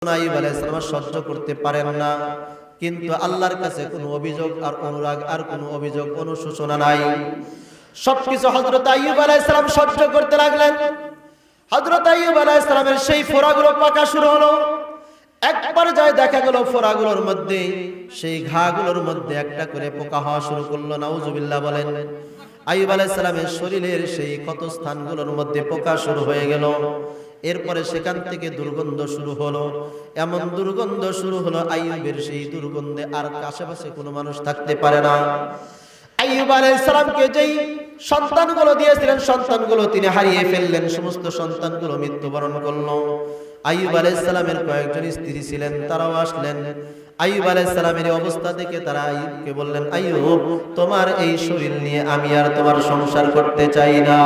আইয়ুব আলাইহিস সালাম সহ্য করতে পারেন না, কিন্তু আল্লাহর কাছে কোনো অভিযোগ আর অনুরাগ আর কোনো অভিযোগ অনুশোচনা নাই। সবকিছু হযরত আইয়ুব আলাইহিস সালাম সহ্য করতে লাগলেন। হযরত আইয়ুব আলাইহিস সালামের সেই ফোঁড়াগুলো পাকা শুরু হলো। একবার যায় দেখা গেল ফোঁড়াগুলোর মধ্যে, সেই ঘাগুলোর মধ্যে একটা করে পোকা হওয়া শুরু করলো। নাউজুবিল্লাহ বলেন। আইয়ুব আলাইহিস সালামের শরীরের সেই ক্ষত স্থানগুলোর মধ্যে পোকা শুরু হয়ে গেল। এরপরে সেখান থেকে দুর্গন্ধ শুরু হলো। এমন দুর্গন্ধ শুরু হলো, আইয়ুবের সেই দুর্গন্ধে আর আশেপাশে কোনো মানুষ থাকতে পারে না। আইয়ুব আলাইহিস সালামকে যেই সন্তানগুলো দিয়েছিলেন, সন্তানগুলো তিনি হারিয়ে ফেললেন। সমস্ত সন্তানগুলো মৃত্যুবরণ করলো। আইয়ুব আলাইহিস সালামের কয়েকজন স্ত্রী ছিলেন, তারাও আসলেন। আইয়ুব আলাইহিস সালামের অবস্থা দেখে তারা আইয়ুবকে বললেন, আইয়ুব, তোমার এই শরীর নিয়ে আমি আর তোমার সংসার করতে চাই না।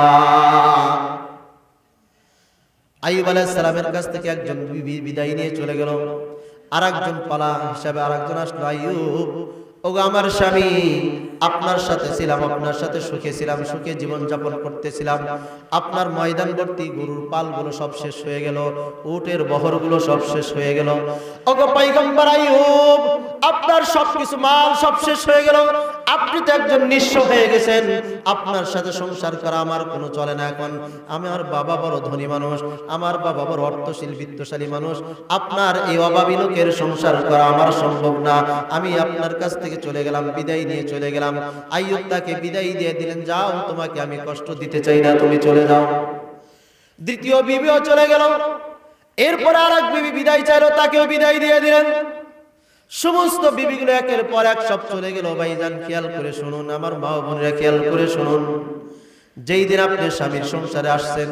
আইয়ুব আলাইহিস সালামের কাছ থেকে একজন বিদায় নিয়ে চলে গেল। আরেকজন পালা হিসাবে আরেকজন আসলো। আইয়ুব, ওগো আমার স্বামী, আপনার সাথে ছিলাম, আপনার সাথে সুখে ছিলাম, সুখে জীবন যাপন করতেছিলাম। আপনার ময়দান ভর্তি গরুর পালগুলো সব শেষ হয়ে গেল, উটের বহরগুলো সব শেষ হয়ে গেল। ওগো পয়গম্বর আইয়ুব, আপনার সবকিছু মাল সব শেষ হয়ে গেল। আপনি তো একজন নিঃস্ব হয়ে গেছেন। আপনার সাথে সংসার করা আমার কোনো চলে না। এখন আমার বাবা বড় ধনী মানুষ, আমার বাবা বড় অর্থশীল বিত্তশালী মানুষ। আপনার এই অভাবী লোকের সংসার করা আমার সম্ভব না। আমি আপনার কাছ থেকে চলে গেলাম, বিদায় নিয়ে চলে গেলাম। আইয়ুব তাকে বিদায় দিয়ে দিলেন, যাও, তোমাকে আমি কষ্ট দিতে চাই না, তুমি চলে যাও। দ্বিতীয় বিবিও চলে গেল। এরপর আরেক বিবি বিদায় চাইলো, তাকেও বিদায় দিয়ে দিলেন। সমস্ত বিবিগুলো একের পর এক সব চলে গেল। ভাইজান খেয়াল করে শুনুন, আমার মা ও বোনেরা খেয়াল করে শুনুন। যেই দিন আপনি স্বামীর সংসারে আসছেন,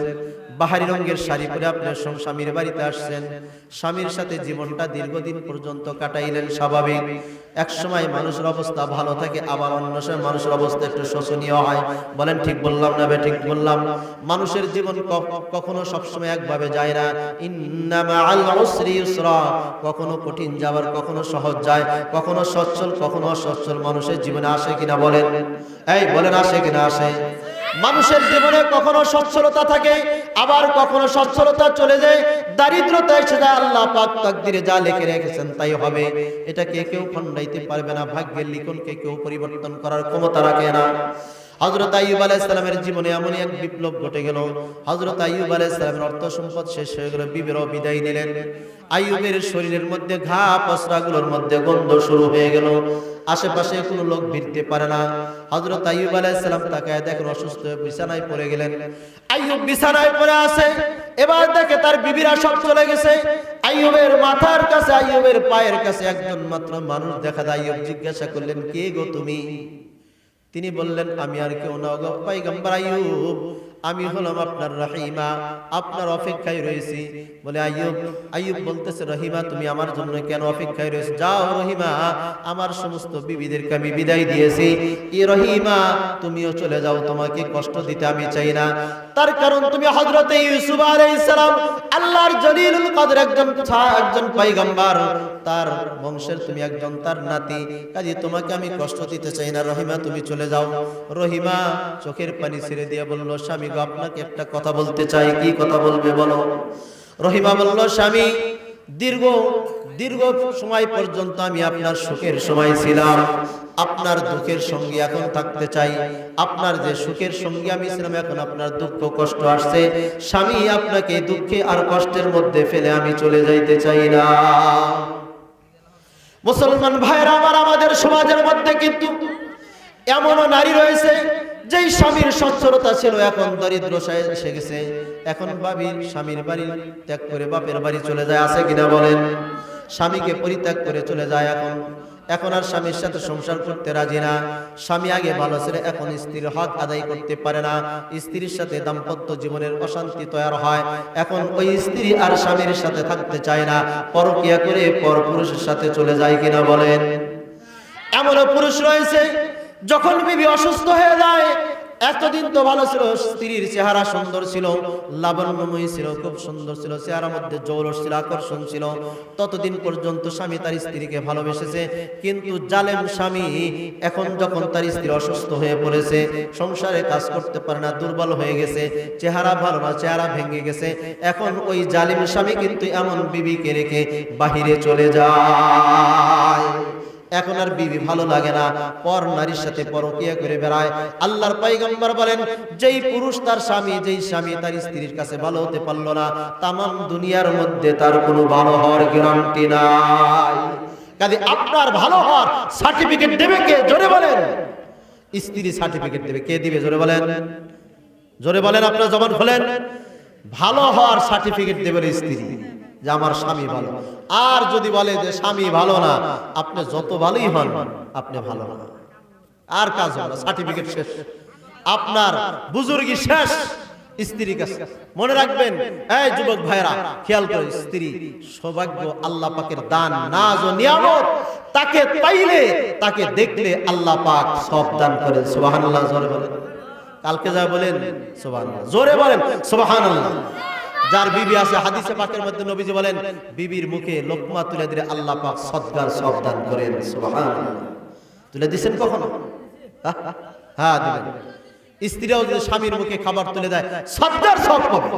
বাহারি রঙের শাড়ি পরে আপনার স্বামীর বাড়িতে আসছেন, স্বামীর সাথে জীবনটা দীর্ঘদিন পর্যন্ত কাটাইলেন, স্বাভাবিক। এক সময় মানুষের অবস্থা ভালো থাকে, আবার অন্য সময় মানুষের অবস্থা একটু শোচনীয় হয়। বলেন ঠিক বললাম না? ঠিক বললাম। মানুষের জীবন কখনো সবসময় একভাবে যায় না। ইন্না মাআল উসরি ইউসরা, কখনো কঠিন যাবার, কখনো সহজ যায়, কখনো সচ্ছল, কখনো অসচ্ছল। মানুষের জীবনে আসে কিনা বলেন? এই বলেন, আসে কিনা? আসে। মানুষের জীবনে কখনো সচ্ছলতা থাকে, আবার কখনো সচ্ছলতা চলে যায়, দারিদ্রতা এসে যায়। আল্লাহ পাক তাকদিরে যা লিখে রেখেছেন তাই হবে। এটাকে কেউ খণ্ডাইতে পারবে না। ভাগ্যের লিখনকে কেউ পরিবর্তন করার ক্ষমতা রাখে না। হযরত আইয়ুব আলাইহিস সালামের জীবনে এমনই এক বিপ্লব ঘটে গেল। হযরত আইয়ুব আলাইহিস সালামের অর্থ সম্পদ শেষ হয়ে গেল, বিবিরও বিদায় নিলেন। আইয়ুবের শরীরের মধ্যে ঘা পসরাগুলোর মধ্যে গন্ধ শুরু হয়ে গেল। আশেপাশে কোনো লোক ভিড়তে পারে না। হযরত আইয়ুব আলাইহিস সালাম তাকায় দেখেন অসুস্থ হয়ে বিছানায় পড়ে গেলেন। আইয়ুব বিছানায় পড়ে আছে। এবার দেখে তার বিবিরা সব চলে গেছে। আইয়ুবের মাথার কাছে, আইয়ুবের পায়ের কাছে একজন মাত্র মানুষ দেখা যায়। আইয়ুব জিজ্ঞাসা করলেন, কে গো তুমি? তিনি বললেন, আমি আর কেউ না গো পয়গম্বর আইয়ুব, আমি হলাম আপনার রহিমা, আপনার অপেক্ষায় রয়েছি। বলে আইয়ুব বলতেছে, রহিমা, তুমি আমার জন্য কেন অপেক্ষায় রয়েছে? যাও রহিমা, আমার সমস্ত বিবিদেরকে আমি বিদায় দিয়েছি। রহিমা, তুমিও চলে যাও, তোমাকে কষ্ট দিতে আমি চাই না। তার কারণ তুমি হযরতে ইউসুফ আলাইহিস সালাম, আল্লাহর জলিলুল কদর একজন পয়গম্বর, তার বংশের তুমি একজন, তার নাতি, কাজে তোমাকে আমি কষ্ট দিতে চাই না। রহিমা, তুমি চলে যাও। রহিমা চোখের পানি ছেড়ে দিয়ে বলল, স্বামী গো, আপনাকে একটা কথা বলতে চাই। কি কথা বলবে বলো? রহিমা বলল, স্বামী, দীর্ঘ সময় পর্যন্ত আমি আপনার সুখের সময় ছিলাম, আপনার দুঃখের সঙ্গে এখন থাকতে চাই। আপনার যে সুখের সঙ্গে আমি ছিলাম, এখন আপনার দুঃখ কষ্ট আসছে। স্বামী, আপনাকে দুঃখে আর কষ্টের মধ্যে ফেলে আমি চলে যাইতে চাই না। মুসলমান ভাইরা আমার, আমাদের সমাজের মধ্যে কিন্তু এমনও নারী রয়েছে যেই স্বামীর সচ্ছলতা ছিল, এখন দরিদ্রতায় এসে গেছে। এখন স্বামীর বাড়ি ত্যাগ করে বাপের বাড়ি চলে যায়। আছে কিনা বলেন? স্বামীকে পরিত্যাগ করে চলে যায়। এখন আর স্বামীর সাথে সংসার করতে রাজি না। স্বামী আগে ভালো ছিল, এখন স্ত্রীর হক আদায় করতে পারে না। স্ত্রীর সাথে দাম্পত্য জীবনের অশান্তি তৈরি হয়। এখন ওই স্ত্রী আর স্বামীর সাথে থাকতে চায় না, পরকিয়া করে পরপুরুষের সাথে চলে যায় কিনা বলেন? এমনও পুরুষ রয়েছে, যখন বিবি অসুস্থ হয়ে যায়, এতদিন তো ভালো ছিল, স্ত্রীর চেহারা সুন্দর ছিল, লাবণ্যময়ী ছিল, খুব সুন্দর ছিল, চেহারার মধ্যে জৌলস ছিল, আকর্ষণ ছিল। ততদিন পর্যন্ত স্বামী তার স্ত্রীকে ভালোবেসেছে। কিন্তু জালেম স্বামী এখন যখন তার স্ত্রী অসুস্থ হয়ে পড়েছে, সংসারে কাজ করতে পারে না, দুর্বল হয়ে গেছে, চেহারা ভালো না, চেহারা ভেঙে গেছে, এখন ওই জালিম স্বামী কিন্তু এমন বিবিকে রেখে বাহিরে চলে যায়। এখন আর বিবি ভালো লাগে না, পর নারীর সাথে পরকিয়া করে বেড়ায়। আল্লাহর পয়গম্বর বলেন, যেই পুরুষ তার স্বামী, যেই স্বামী তার স্ত্রীর কাছে ভালো হতে পারলো না, তামাম দুনিয়ার মধ্যে তার কোনো ভালো হওয়ার গ্যারান্টি নাই। কাজে আপনার ভালো হওয়ার সার্টিফিকেট দেবে কে? জোরে বলেন। স্ত্রী সার্টিফিকেট দেবে। কে দিবে? জোরে বলেন, জোরে বলেন, আপনারা জবান খোলেন। ভালো হওয়ার সার্টিফিকেট দেবে স্ত্রী, যে আমার স্বামী ভালো। আর যদি বলে যে স্বামী ভালো না, আপনি যত ভালোই হন, আপনি ভালো না, আর কাজ হবে না, সার্টিফিকেট শেষ, আপনার বুজুর্গি শেষ স্ত্রীর কাছে। মনে রাখবেন, এই যুবক ভাইরা, খেয়াল করে, স্ত্রী সৌভাগ্য, আল্লাহ পাকের দান, নাজ ও নিয়ামত। তাকে পাইলে, তাকে দেখলে আল্লাহ পাক সব দান করেন। সুবহানাল্লাহ, জোরে বলেন। কালকে যা বলেন সুবহানাল্লাহ, জোরে বলেন সুবহানাল্লাহ। যার বিবি আছে, হাদিসে পাকের মধ্যে নবীজি বলেন, বিবির মুখে লোকমা তুলে দিলে আল্লাহ পাক সদকার সব দান করেন। সুবহানাল্লাহ। তুলে দিবেন কখনো? হ্যাঁ, দিবেন। স্ত্রীরাও যদি স্বামীর মুখে খাবার তুলে দেয়, সদকার সব পাবে।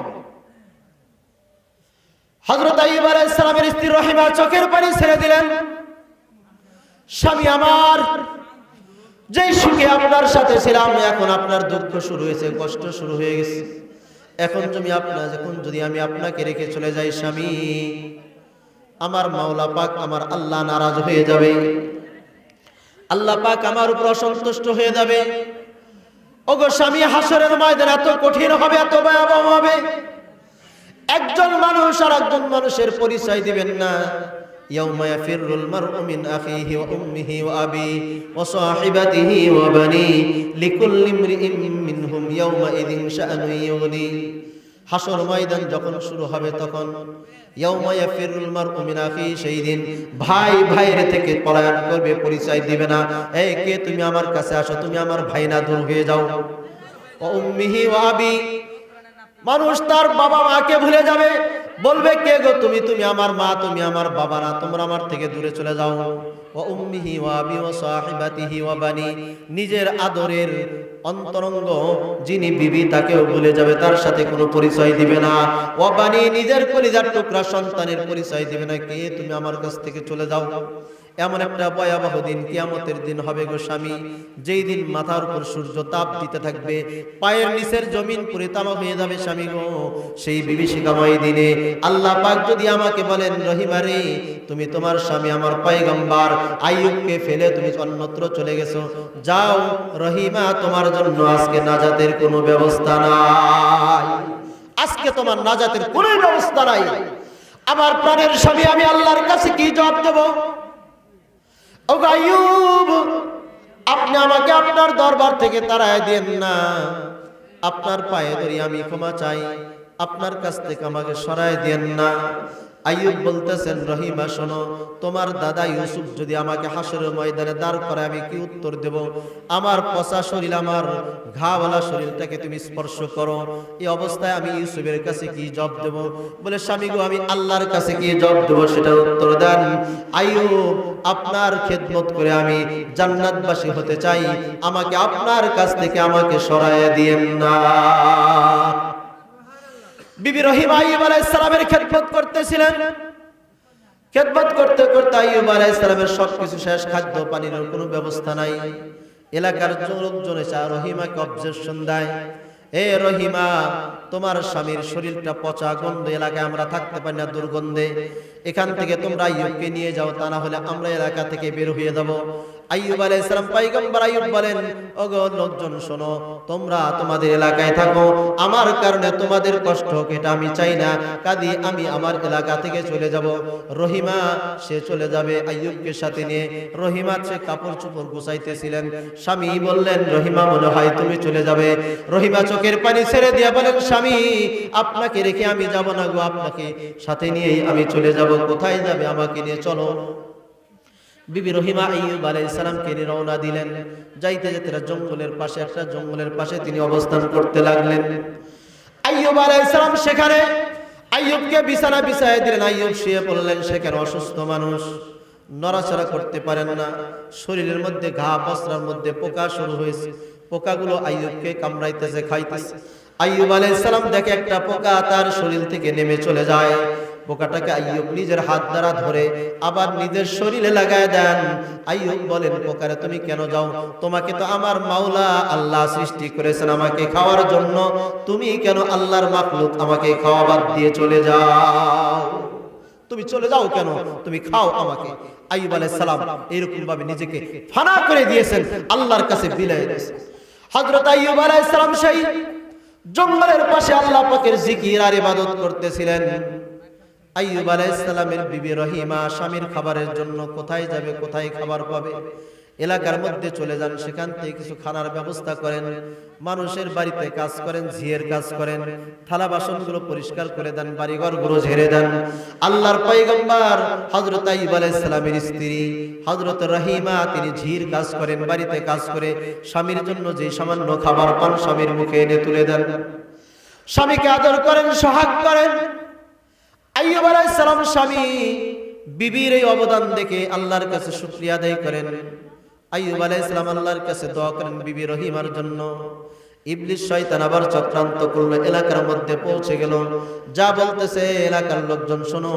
হযরত আইয়ুব আলাইহিস সালামের স্ত্রী রহিমা চোখের পানি ছেড়ে দিলেন, স্বামী আমার, যেই সুখে আপনার সাথে ছিলাম, এখন আপনার দুঃখ শুরু হয়েছে, কষ্ট শুরু হয়ে গেছে। এখন যদি আমি আপনাকে রেখে চলে যাই স্বামী, আমার মাওলা পাক, আমার আল্লাহ নারাজ হয়ে যাবে, আল্লাহ পাক আমার উপর অসন্তুষ্ট হয়ে যাবে। ওগো স্বামী, হাসরের ময়দান এত কঠিন হবে, এত ভয়াবহ হবে, একজন মানুষ আর একজন মানুষের পরিচয় দিবেন না। ইয়াউমা ইয়াফিরুল মারউ মিন আখিহি ওয়া উম্মিহি ওয়া আবিহি ওয়া সাহিবাতিহি ওয়া বানিহি লিকুল্লি ইমরিইন মিনহুম ইয়াউমা ইযিন শাআনুন ইউগনি। হাসর ময়দান যখন শুরু হবে, তখন ইয়াউমা ইয়াফিরুল মারউ মিন আখিহি, সেই দিন ভাই ভাইয়ের থেকে পলায়ন করবে, পরিচয় দিবে না। এই কে তুমি? আমার কাছে আসো, তুমি আমার ভাই না, দূর হয়ে যাও। ওয়া উম্মিহি ওয়া আবিহি, মানুষ তার বাবা মাকে ভুলে যাবে, বলবে কে গো তুমি? তুমি আমার মা, তুমি আমার বাবা না, তোমরা আমার থেকে দূরে চলে যাও। ওয়া উম্মিহি ওয়া আবি ওয়া সাহিবাতিহি ওয়া বানি, নিজের আদরের অন্তরঙ্গ যিনি বিবি, তাকেও ভুলে যাবে, তার সাথে কোনো পরিচয় দিবে না। ওয়া বানি, নিজের কলিজার টুকরা সন্তানের পরিচয় দিবে না। কে তুমি? আমার কাছ থেকে চলে যাও। এমন একটা ভয়াবহ দিন কিয়ামতের দিন হবে গো স্বামী, যেই দিন মাথার উপর সূর্য তাপ দিতে থাকবে, পায়ের নিচের জমিন পুরে তামা হয়ে যাবে স্বামী গো। সেই বিভীষিকাময় দিনে আল্লাহ পাক যদি আমাকে বলেন, রহিমা রে, তুমি তোমার স্বামী আমার পয়গম্বর আইয়ুবকে ফেলে তুমি অন্যত্র চলে গেছো, যাও রহিমা, তোমার জন্য আজকে নাজাতের কোনো ব্যবস্থা নাই, আজকে তোমার নাজাতের কোনো ব্যবস্থা নাই। আমার প্রাণের স্বামী, আমি আল্লাহর কাছে কি জবাব দেব? ও আইয়ুব, আপনি আমাকে আপনার দরবার থেকে তাড়ায় দেন না, আপনার পায়ে ধরি আমি ক্ষমা চাই, আপনার কাছ থেকে আমাকে সরায় দেন না। আইয়ুব বলতেছেন, রহিমা শোনো, তোমার দাদা ইউসুফ যদি আমাকে হাসরের ময়দানে দাঁড় করে, আমি কি উত্তর দেব? আমার পচা শরীর, আমার ঘাওয়ালা শরীরটাকে তুমি স্পর্শ করো, এই অবস্থায় আমি ইউসুফের কাছে কি জবাব দেব? বলে, স্বামী গো, আমি আল্লাহর কাছে কি জবাব দেব সেটা উত্তর দেন। আইয়ুব, আপনার খেদমত করে আমি জান্নাতবাসী হতে চাই, আমাকে আপনার কাছ থেকে আমাকে সরায় দিয়েন না। বিবি রহিমা আইয়ুব আলাইহিস সালামের খেদমত করতেছিলেন। খেদমত করতে করতে আইয়ুব আলাইহিস সালামের সবকিছু শেষ, খাদ্য পানির কোনো ব্যবস্থা নাই। এলাকার লোকজন এসে রহিমাকে অবজেকশন দেয়, এ রহিমা, তোমার স্বামীর শরীরটা পচা, গন্ধ, এলাকায় আমরা থাকতে পারি না, দুর্গন্ধে, এখান থেকে তোমরা আইয়ুবকে নিয়ে যাও, তা না হলে আমরা এলাকা থেকে বের হয়ে যাব। আইয়ুব আলাইহিস সালাম, পয়গম্বর আইয়ুব বলেন, ওগো লোকজন শোনো, তোমরা তোমাদের এলাকায় থাকো, আমার কারণে তোমাদের কষ্ট হোক এটা আমি চাই না, কাজে আমি আমার এলাকা থেকে চলে যাব। রহিমা সে চলে যাবে আইয়ুবকে সাথে নিয়ে। রহিমা সে কাপড় চোপড় গুছাইতেছিলেন, স্বামী বললেন, রহিমা মনে হয় তুমি চলে যাবে। রহিমা চোখের পানি ছেড়ে দিয়ে বলেন, স্বামী, আপনাকে রেখে আমি যাব না গো, আপনাকে সাথে নিয়েই আমি চলে যাব। কোথায় যাবে? আমাকে নিয়ে চলো। বিবি রহিমা আইয়ুব আলাইহিস সালামকে নিয়ে রওনা দিলেন। যাইতে যেতে জঙ্গলের পাশে, একটা জঙ্গলের পাশে তিনি অবস্থান করতে লাগলেন। আইয়ুব আলাইহিস সালাম সেখানে আইয়ুবকে বিছানা বিছায় দিলেন। আইয়ুব শুয়ে পড়লেন। সেখানে অসুস্থ মানুষ, নড়াচড়া করতে পারেন না, শরীরের মধ্যে ঘা, বস্ত্রের মধ্যে পোকা শুরু হয়েছে। পোকাগুলো আইয়ুবকে কামড়াইতেছে, খাইতেছে। আইয়ুব আলাইহিস সালাম দেখে একটা পোকা তার শরীর থেকে নেমে চলে যায়। পোকাটাকে আইয়ুব নিজের হাত দ্বারা ধরে আবার নিজের শরীরে লাগায় দেন। আইয়ুব বলেন, পোকারে তুমি কেন যাও? তোমাকে তো আমার মাওলা আল্লাহ সৃষ্টি করেছেন আমাকে খাওয়ার জন্য, তুমি কেন আল্লাহর মাখলুক আমাকে খাওয়া বাদ দিয়ে চলে যাও? তুমি চলে যাও কেন? তুমি খাও আমাকে। আইয়ুব আলাইহিস সালাম এরকম ভাবে নিজেকে ফানা করে দিয়েছেন, আল্লাহর কাছে বিলাই দিয়েছেন। হযরত আইয়ুব আলাইহিস সালাম সেই জঙ্গলের পাশে আল্লাহ পাকের জিকির আর ইবাদত করতেছিলেন। আইয়ুব আলাইহিস সালামের বিবি রহিমা স্বামীর খাবারের জন্য কোথায় যাবে, কোথায় খাবার পাবে, এলাকার মধ্যে চলে যান। সেখান থেকে কিছু খানার ব্যবস্থা করেন। মানুষের বাড়িতে কাজ করেন, ঝিয়ের কাজ করেন, থালা বাসনগুলো পরিষ্কার করে দেন, বাড়িঘরগুলো ঝেড়ে দেন। আল্লাহর পয়গম্বর হযরত আইয়ুব আলাইহিস সালামের স্ত্রী হযরত রহিমা তিনি ঝির কাজ করেন, বাড়িতে কাজ করে স্বামীর জন্য যে সামান্য খাবার পান স্বামীর মুখে এনে তুলে দেন। স্বামীকে আদর করেন, সোহাগ করেন। আইয়ুব আলাইহিস সালাম স্বামী বিবির এই অবদান দেখে আল্লাহর কাছে শুকরিয়া আদায় করেন। আইয়ুব আলাইহিস সালাম আল্লাহর কাছে দোয়া করেন বিবি রহিমার জন্য। ইবলিস শয়তান আবার চক্রান্ত করলো, এলাকার মধ্যে পৌঁছে গেল। যা বলতেছে, এলাকার লোকজন শোনো,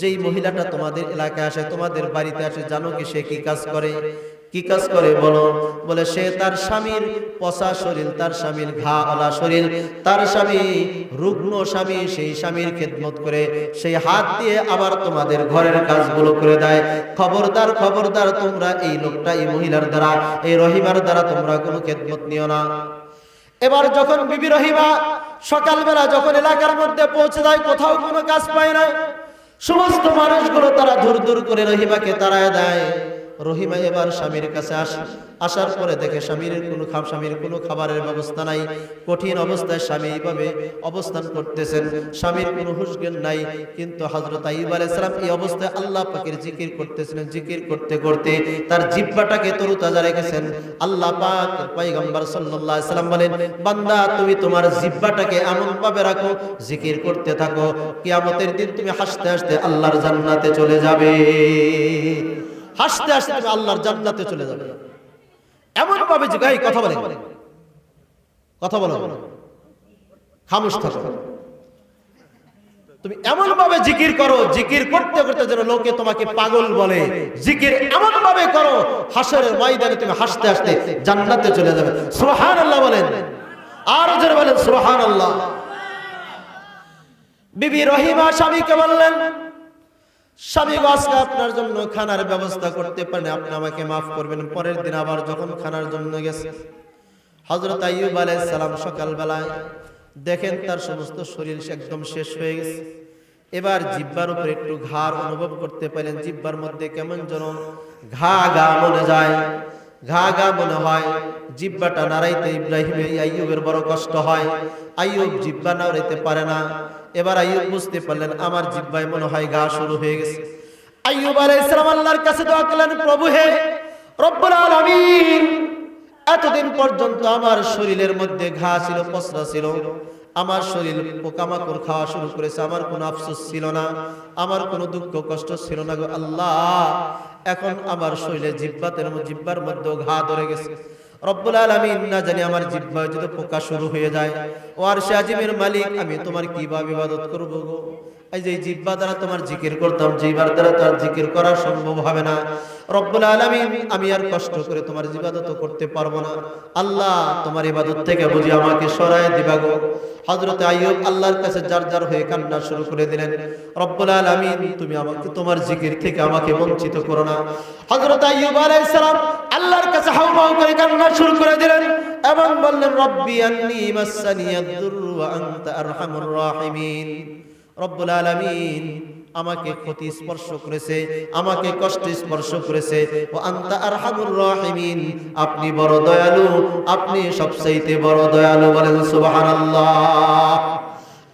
যেই মহিলাটা তোমাদের এলাকায় আসে, তোমাদের বাড়িতে আসে, জানো কি সে কি কাজ করে? কি কাজ করে বলো? বলে সে তার স্বামীর পচা শরীর, তার স্বামীর ঘাওয়ালা শরীর, তার স্বামী রুগ্ন স্বামী, সেই স্বামীর খেদমত করে, সেই হাত দিয়ে আবার তোমাদের ঘরের কাজগুলো করে দেয়। খবরদার, খবরদার, তোমরা এই লোকটা, এই মহিলার দ্বারা, এই রহিমার দ্বারা তোমরা কোনো খেদমত নিও না। এবার যখন বিবি রহিমা সকালবেলা যখন এলাকার মধ্যে পৌঁছে যায়, কোথাও কোনো কাজ পায় না। সমস্ত মানুষগুলো তারা দূর দূর করে রহিমাকে তাড়ায় দেয়। রহিমা এবার স্বামীর কাছে আসার পরে দেখে স্বামীর কোনো খাবারের ব্যবস্থা নাই। কঠিন অবস্থায় স্বামী এইভাবে অবস্থান করতেছেন, স্বামীর কোনো হুঁশ জ্ঞান নাই। কিন্তু হযরত আইয়ুব আলাইহিস সালাম এই অবস্থায় আল্লাহ পাকের জিকির করতেছিলেন। জিকির করতে করতে তার জিহ্বাটাকে তরুতাজা রেখেছেন। আল্লাহ পাক পয়গম্বর সাল্লাল্লাহু আলাইহি সাল্লাম বলেন, বান্দা তুমি তোমার জিহ্বাটাকে এমন ভাবে রাখো, জিকির করতে থাকো, কিয়ামতের দিন তুমি হাসতে হাসতে আল্লাহর জান্নাতে চলে যাবে। হাসতে হাসতে তুমি আল্লাহর জান্নাতে চলে যাবে। এমন ভাবে জিগাই, কথা বলে, কথা বলো, খামোশ থাকো। তুমি এমন ভাবে জিকির করো, জিকির করতে করতে যেন লোকে তোমাকে পাগল বলে। জিকির এমন ভাবে করো, হাসরের ময়দানে তুমি হাসতে হাসতে জান্নাতে চলে যাবে। সুবহানাল্লাহ বলেন, আর জোরে বলেন সুবহানাল্লাহ। বিবি রহিমা স্বামীকে বললেন, স্বামী আজকে আপনার জন্য খানার ব্যবস্থা করতে পারেন, আপনি আমাকে মাফ করবেন। পরের দিন আবার যখন খানার জন্য গেছে, হযরত আইয়ুব আলাইহিস সালাম সকালবেলায় দেখেন তার সমস্ত শরীর একদম শেষ হয়ে গেছে। এবার জিহ্বার উপরে একটু ঘাড় অনুভব করতে পারেন। জিহ্বার মধ্যে কেমন যেন ঘা ঘা মনে যায়, ঘা ঘা মনে হয়। জিহ্বাটা নাড়াইতে আইয়ুবের বড় কষ্ট হয়। আইয়ুব জিহ্বা নাড়াইতে পারে না। এবার আইয়ুব বুঝতে পারলেন আমার জিহ্বায় মনে হয় ঘা শুরু হয়ে গেছে। আইয়ুব আলাইহিস সালাম আল্লাহর কাছে দোয়া করলেন, প্রভু হে রব্বুল আলামিন, এতদিন পর্যন্ত আমার শরীরের মধ্যে ঘা ছিল, পচরা ছিল, আমার শরীর পোকামাকড় খাওয়া শুরু করেছে, আমার কোনো আফসোস ছিল না, আমার কোনো দুঃখ কষ্ট ছিল না গো আল্লাহ। এখন আমার শরীরে জিহ্বার মধ্যে ঘা ধরে গেছে। রব্বুল আলামিন, না জানি আমার জিহ্বায় যদি পোকা শুরু হয়ে যায়, ও আরশে আজিমের মালিক, আমি তোমার কিভাবে ইবাদত করব গো? এই যে জিহ্বা দ্বারা তোমার জিকির করতাম, জিহ্বার দ্বারা তার জিকির করা সম্ভব হবে না। রব্বুল আলামিন, আমি আর কষ্ট করে তোমার ইবাদত করতে পারবো না। আল্লাহ, তোমার ইবাদত থেকে বুঝি আমাকে সরায় দিবা গো। হযরত আইয়ুব আল্লাহর কাছে জারজার হয়ে কান্না শুরু করে দিলেন, রব্বুল আলামিন, তুমি আমাকে তোমার জিকির থেকে আমাকে বঞ্চিত করো না। হযরত আইয়ুব আলাইহিস সালাম আল্লাহর কাছে হাউমাউ করে কান্না শুরু করে দিলেন এবং বললেন, রব্বি আন্নী মাসসানিয়াদ-দুররু ওয়া আনতা আরহামুর রাহিমিন। রব্বুল আলামিন, আমাকে ক্ষতি স্পর্শ করেছে, আমাকে কষ্ট স্পর্শ করেছে। ওয়া আনতা আরহামুর রাহিমিন, আপনি বড় দয়ালু, আপনি সবচেয়ে বড় দয়ালু। বলেন সুবহানাল্লাহ।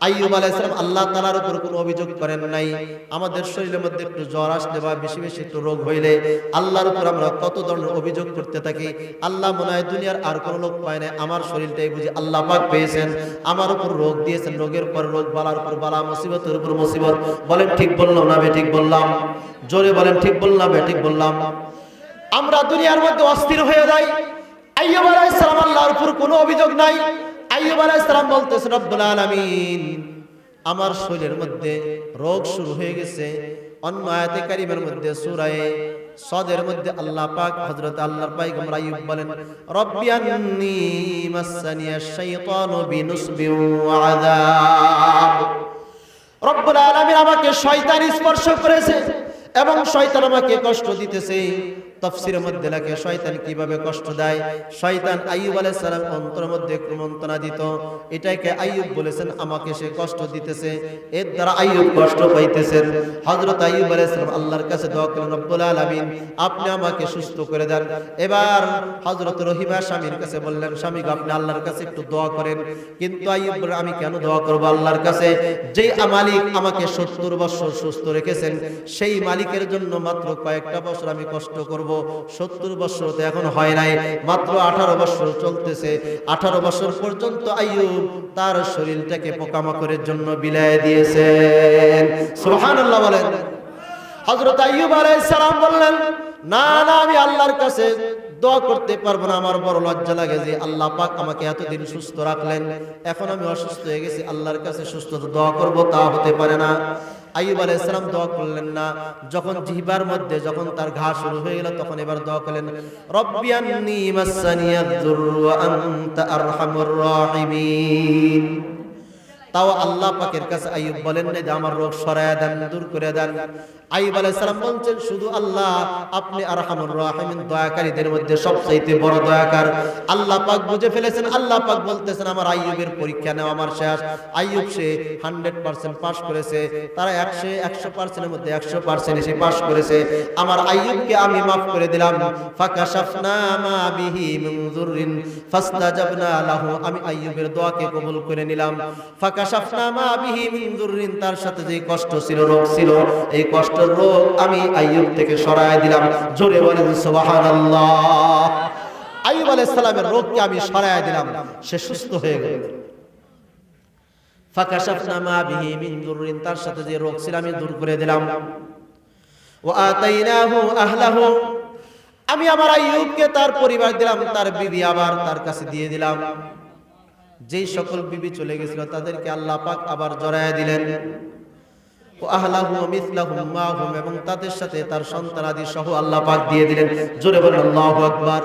আইয়ুব আলাইহিস সালাম আল্লাহ তাআলার উপর কোনো অভিযোগ করেন নাই। আমাদের শরীরের মধ্যে একটু জ্বর আসলে বা বেশি বেশি একটু রোগ হইলে আল্লাহর উপর আমরা কত ধরনের অভিযোগ করতে থাকি। আল্লাহ মনে হয় দুনিয়ার আর কোনো লোক পায় না, আমার শরীরটাই বুঝি আল্লাহ পাক পেয়েছেন, আমার উপর রোগ দিয়েছেন, রোগের পর রোগ, বালার উপর বালা, মুসিবতের উপর মুসিবত। বলেন ঠিক বললাম না ঠিক বললাম? জোরে বলেন ঠিক বললাম ঠিক বললাম? আমরা দুনিয়ার মধ্যে অস্থির হয়ে যাই। আইয়ুব আলাইহিস সালাম আল্লাহর উপর কোনো অভিযোগ নাই। আইয়ুব আলাইহিস সালাম বলতেছেন, রব্বুল আলামিন, আমার শরীরের মধ্যে রোগ শুরু হয়ে গেছে। অন্য আয়াতে কারিমের মধ্যে সূরা সদের মধ্যে আল্লাহ পাক হযরত আল্লাহর পয়গম্বর আইয়ুব বলেন, রব্বি আন্নী মাসসানিয়াশ শাইতানু বিনুসবিন ওয়া আযাব। রব্বুল আলামিন আমাকে শয়তান স্পর্শ করেছে এবং শয়তান আমাকে কষ্ট দিতেছে। তাফসীরের মধ্যে লেখে শয়তান কিভাবে কষ্ট দেয়। শয়তান আইয়ুব আলাইহিস সালাম অন্তরের মধ্যে কুমন্ত্রণা দিত, এটাকে আইয়ুব বলেছেন আমাকে সে কষ্ট দিতেছে, এর দ্বারা আইয়ুব কষ্ট পাইতেছেন। হযরত আইয়ুব আলাইহিস সালাম আল্লাহর কাছে দোয়া করেন, রব্বুল আলামিন আপনি আমাকে সুস্থ করে দেন। এবার হযরত রহিমা স্বামীর কাছে বললেন, স্বামী আপনি আল্লাহর কাছে একটু দোয়া করেন। কিন্তু আইয়ুব বলে, আমি কেন দোয়া করব আল্লাহর কাছে? যেই মালিক আমাকে 70 বছর সুস্থ রেখেছেন সেই মালিকের জন্য মাত্র কয়েকটা বছর আমি কষ্ট করব। 70 বছর তো এখন হয় নাই, মাত্র 18 বছর চলতেছে। 18 বছর পর্যন্ত আইয়ুব তার শরীরটাকে পোকামাকড়ের জন্য বিলায় দিয়েছেন। সুবহানাল্লাহ বলেন। হযরত আইয়ুব আলাইহিস সালাম বললেন, না না আমি আল্লাহর কাছে দোয়া করতে পারবো না, আমার বড় লজ্জা লাগে যে আল্লাহ পাক আমাকে এতদিন সুস্থ রাখলেন, এখন আমি অসুস্থ হয়ে গেছি, আল্লাহর কাছে সুস্থতা দোয়া করব তা হতে পারে না। আইয়ুব আলাইহিস সালাম দোয়া করলেন না। যখন জিহ্বার মধ্যে যখন তার ঘা শুরু হয়ে গেল তখন এবার দোয়া করলেন, রব্বি আন্নী মাসসানিয়াদ যুররু ওয়া আনতা আরহামুর রাহিমিন। তাও আল্লাহ পাকের কাছে আইয়ুব বলেন না যে আমার রোগ সরায়া দেন, দূর করে দেন। আইয়ুব আলাইহিস সালাম বলছেন, শুধু আল্লাহ আপনি আরহামুর রাহিমিন, দয়াকারীদের মধ্যে সবচেয়ে বড় দয়াকার। আল্লাহ পাক বুঝে ফেলেছেন। আল্লাহ পাক বলতেছেন আমার আইয়ুবের পরীক্ষা নেওয়া আমার শেষ। আইয়ুব সে 100% পাস করেছে, তারা 100% এর মধ্যে 100% এসে পাস করেছে। আমার আইয়ুবকে আমি maaf করে দিলাম। ফাকাশাফনা মা বিহি মিন যুররিন ফাস্তাজাবনা লাহু, আমি আইয়ুবের দোয়াকে কবুল করে নিলাম। ফাকাশাফনা মা বিহি মিন যুররিন, তার সাথে যে কষ্ট ছিল, রোগ ছিল, এই কষ্টের রোগ আমি আইয়ুব থেকে সরায় দিলাম। জোরে বলেন সুবহানাল্লাহ। আইয়ুব আলাইহিস সালামের রোগকে আমি সরায় দিলাম, সে সুস্থ হয়ে গেল। ফাকাশাফনা মা বিহি মিন যুররিন, তার সাথে যে রোগ ছিল আমি দূর করে দিলাম। ওয়া আতাইনাহু আহলাহু, আমি আমার আইয়ুবকে তার পরিবার দিলাম, তার বিবি আবার তার কাছে দিয়ে দিলাম। যেই সকল বিবি চলে গেছিল তাদেরকে আল্লাহ পাক আবার জড়ায়া দিলেন। ও আহলাহু মিসলাহুম মাহুম, এবং তাদের সাথে তার সন্তানাদি সহ আল্লাহ পাক দিয়ে দিলেন। জোরে বলেন আল্লাহু আকবার।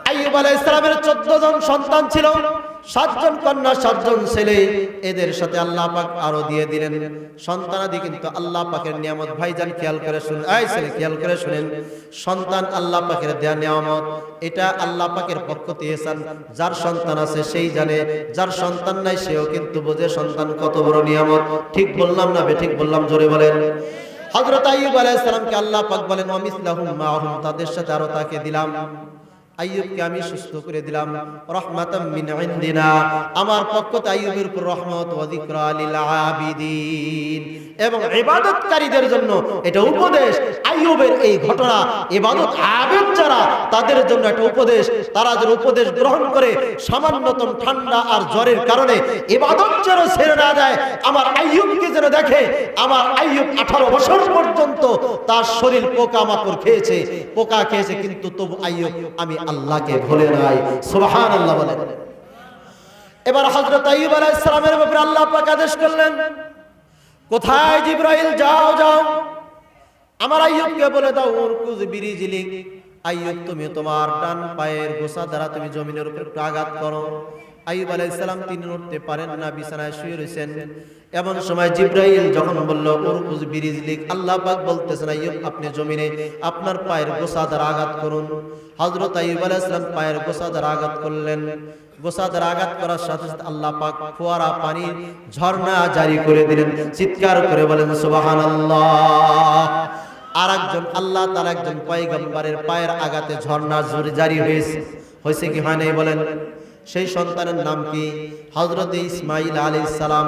আইয়ুব আলাইহিস সালামের 14 জন সন্তান ছিল, 7 জন কন্যা 7 জন ছেলে, এদের সাথে আল্লাহ পাক আরো দিয়ে দিলেন সন্তানাদি। কিন্তু আল্লাহ পাকের নিয়ামত, ভাইজান খেয়াল করে শুনুন, এই ছেলে খেয়াল করে শুনেন, সন্তান আল্লাহ পাকের দেয়া নিয়ামত, এটা আল্লাহ পাকের পক্ষ থেকে ইহসান। যার সন্তান আছে সেই জানে, যার সন্তান নাই সেও কিন্তু বোঝে সন্তান কত বড় নিয়ামত। ঠিক বললাম না ঠিক বললাম? জোরে বলেন। হযরত আইয়ুব আলাইহিস সালামকে আল্লাহ পাক বলেন, ওয়া মিসলাহুম মাহুম, তাদের সাথে আরো তাকে দিলাম। আইয়ুবকে আমি সুস্থ করে দিলাম রাহমাতাম মিন ইনদিনা, আমার পক্ষ থেকে আইয়ুবের উপর রহমত, ওয়া যিকরা লিল আবিদিন, এবং ইবাদতকারীদের জন্য এটা উপদেশ। আইয়ুবের এই ঘটনা ইবাদত আবেদ যারা, তাদের জন্য একটা উপদেশ। তারা যেন উপদেশ গ্রহণ করে সামান্যতম ঠান্ডা আর জ্বরের কারণে ইবাদত যেন ছেড়ে না দেয়। আমার আইয়ুবকে যেন দেখে, আমার আইয়ুব 18 বছর পর্যন্ত তার শরীর পোকামাকড় খেয়েছে, পোকা খেয়েছে, কিন্তু তবু আইয়ুব আমি আল্লাহকে ভুলে নাই। সুবহানাল্লাহ বলেন। এবার হযরত আইয়ুব আলাইহিস সালামের ব্যাপারে আল্লাহ পাক আদেশ করলেন, কোথায় জিবরাইল, যাও যাও আমার আইয়ুবকে বলে দাও, উরকুজ বিরিজলিক, আইয়ুব তুমি তোমার ডান পায়ের গোছা দ্বারা তুমি জমিনের উপর একটু আঘাত করো। আইয়ুব আলাইহিস সালাম তিনি উঠতে পারেন না, বিছানায় শুয়ে রয়েছেন। এমন সময় জিবরাইল যখন বলল উরকুজ বিরিজলিক, আল্লাহ পাক বলতেছেন আইয়ুব আপনি জমিনে আপনার পায়ের গোছা দ্বারা আঘাত করুন। হযরত আইয়ুব আলাইহিস সালাম পায়ের গোছা দ্বারা আঘাত করলেন। গোছা দ্বারা আঘাত করার সাথে সাথে আল্লাহ পাক ফোয়ারা পানি ঝর্ণা জারি করে দিলেন। চিৎকার করে বলেন সুবহানাল্লাহ। আরেকজন আল্লাহ তাআলা একজন পয়গম্বরের পায়ের আঘাতে ঝর্ণা জারি হয়েছে কি হয় নাই বলেন? সেই সন্তানের নাম কি? হযরত ইসমাঈল আলাইহিস সালাম।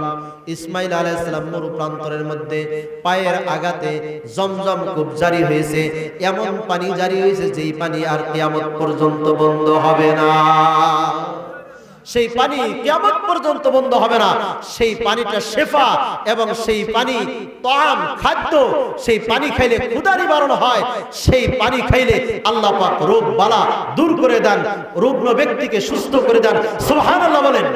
ইসমাঈল আলাইহিস সালাম মরু প্রান্তরের মধ্যে পায়ের আঘাতে জমজম কূপ জারি হয়েছে, এমন পানি জারি হয়েছে যেই পানি আর কিয়ামত পর্যন্ত বন্ধ হবে না। সেই পানি কিয়ামত পর্যন্ত বন্ধ হবে না। সেই পানিটা শিফা এবং সেই পানি তাআম খাদ্য। সেই পানি খাইলে ক্ষুধা নিবারণ হয়। সেই পানি খাইলে আল্লাহ পাক রোগ বালা দূর করে দেন, রুগ্ন ব্যক্তিকে সুস্থ করে দেন। সুবহানাল্লাহ বলেন।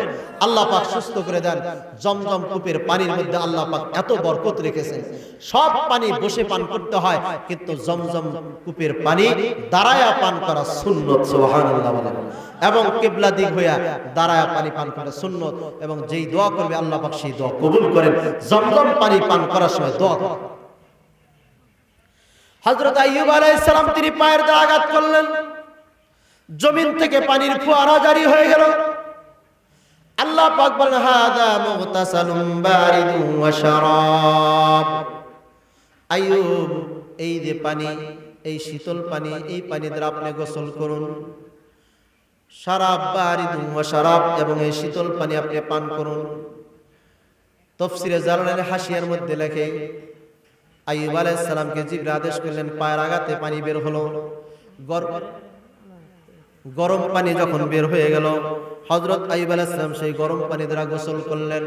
আল্লাহ পাক সুস্থ করে দেন। জমজম কূপের পানির মধ্যে আল্লাহ পাক এত বরকত রেখেছেন। সব পানি বসে পান করতে হয়, কিন্তু জমজম কূপের পানি দাঁড়ায়া পান করা সুন্নত। সুবহানাল্লাহ বলেন। এবং কিবলা দিক হইয়া দাঁড়ায়া পানি পান করা সুন্নত। এবং যেই দোয়া করবে আল্লাহ পাক সেই দোয়া কবুল করেন। জমজম পানি পান করার সময় দোয়া করেন। হযরত আইয়ুব আলাইহিস সালাম তিনি পায়ের দ্বারা আঘাত করলেন, জমিন থেকে পানির ফোয়ারা জারি হয়ে গেল। আল্লাহ পাক বলেন হাযা মুগতাসালুম বারিদুন ওয়া শারাব। আইয়ুব, এই যে পানি, এই শীতল পানি, এই পানি দ্বারা আপনি গোসল করুন। শারাব বারিদুন ওয়া শারাব, এবং এই শীতল পানি আপনি পান করুন। তাফসীরে জালালাইনের হাসিয়ার মধ্যে লেখে আইয়ুব আলাইহিস সালামকে জিবরাইল আদেশ করলেন, পায়ের আঘাতে পানি বের হলো। গরম পানি যখন বের হয়ে গেল, হযরত আইয়ুব আলাইহিস সালাম সেই গরম পানি দ্বারা গোসল করলেন।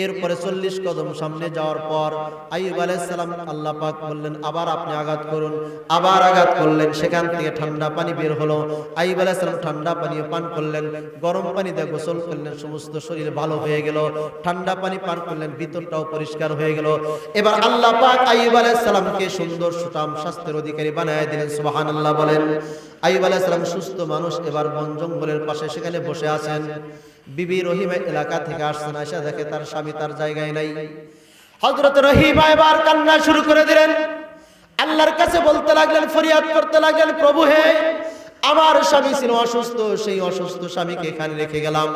এরপরে 40 কদম সামনে যাওয়ার পর আইয়ুব আলাইহিস সালাম আল্লাহ পাক বললেন আবার আপনি আঘাত করুন। আবার আঘাত করলেন, সেখান থেকে ঠান্ডা পানি বের হলো। আইয়ুব আলাইহিস সালাম ঠান্ডা পানি পান করলেন, গরম পানি দিয়ে গোসল করলেন, সমস্ত শরীর ভালো হয়ে গেল। ঠান্ডা পানি পান করলেন, ভিতরটাও পরিষ্কার হয়ে গেল। এবার আল্লাহ পাক আইয়ুব আলাইহিস সালামকে সুন্দর সুঠাম স্বাস্থ্যের অধিকারী বানায় দিলেন। সুবহানাল্লাহ বলেন। আইয়ুব আলাইহিস সালাম সুস্থ মানুষ, এবার বন জঙ্গলের পাশে সেখানে বসে আছেন। বিবি রহিমা এলাকা থেকে আসছেন, আয়েশা দেখে তার স্বামী তার জায়গায় নাই। হযরত রহিমা এবার কান্না শুরু করে দিলেন, আল্লাহর কাছে বলতে লাগলেন, ফরিয়াদ করতে লাগলেন, প্রভু হে, আমার স্বামী ছিল অসুস্থ, সেই অসুস্থ স্বামীকে এখানে রেখে গেলাম,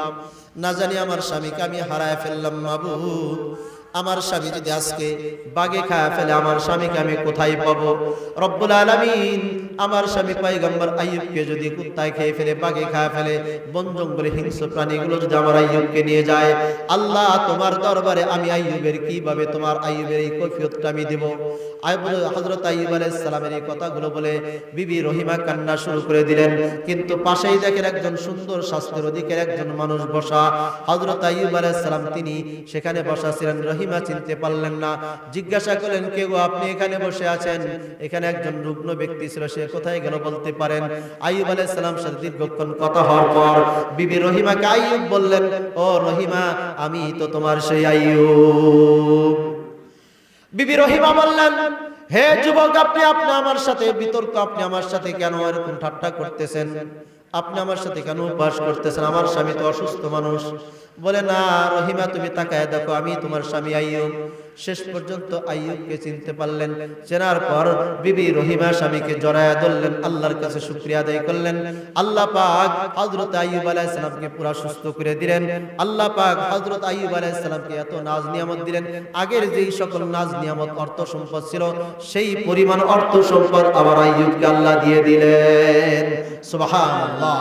না জানি আমার স্বামীকে আমি হারায় ফেললাম। মাবুদ, আমার স্বামী যদি আজকে বাগে খায় ফেলে, আমার স্বামীকে আমি কোথায় পাবো? রব্বুল আলামিন, আমার স্বামী পয়গম্বর আইয়ুবকে যদি কুত্তায় খেয়ে ফেলে, বাগে খায় ফেলে, বন জঙ্গলে হিংস্র প্রাণীগুলো যদি আমার আইয়ুবকে নিয়ে যায়, আল্লাহ তোমার দরবারে আমি আইয়ুবের কিভাবে তোমার আইয়ুবের এই কৈফিয়তটা আমি দেব? হযরত আইয়ুব আলাইহিস সালামের এই কথাগুলো বলে বিবি রহিমা কান্না শুরু করে দিলেন। কিন্তু পাশেই দেখেন একজন সুন্দর স্বাস্থ্যের অধিকারী একজন মানুষ বসা। হযরত আইয়ুব আলাইহিস সালাম তিনি সেখানে বসা ছিলেন। রহিমা চিনতে পারলেন না, জিজ্ঞাসা করলেন, কে গো, আপনি এখানে বসে আছেন? এখানে একজন রুগ্ন ব্যক্তি ছিল, সে কোথায় গেল বলতে পারেন? আইয়ুব আলাইহিস সালাম সাথে দীর্ঘক্ষণ কথা হওয়ার পর বিবি রহিমাকে আইয়ুব বললেন, ও রহিমা, আমি তো তোমার সেই আইয়ুব। বিবি রহিমা বললেন, হে যুবক, আপনি আমার সাথে বিতর্ক, আপনি আমার সাথে কেন এরকম ঠাট্টা করতেছেন? আপনি আমার সাথে কেন উপহাস করতেছেন? আমার স্বামী তো অসুস্থ মানুষ। বলে, না রহিমা, তুমি তাকায় দেখো, আমি তোমার স্বামী আইয়ুব। শেষ পর্যন্ত আইয়ুবকে চিনতে পারলেন। চেনার পর বিবি রহিমা স্বামীকে জড়ায়া ধরলেন, আল্লাহর কাছে শুকরিয়া আদায় করলেন। আল্লাহ পাক হযরত আইয়ুব আলাইহিস সালামকে পুরা সুস্থ করে দিলেন। আল্লাহ পাক হযরত আইয়ুব আলাইহিস সালামকে এত নাজ নিয়ামত দিলেন, আগের যেই সকল নাজ নিয়ামত অর্থ সম্পদ ছিল, সেই পরিমাণ অর্থ সম্পদ আবার আইয়ুবকে আল্লাহ দিয়ে দিলেন। সুবহানাল্লাহ।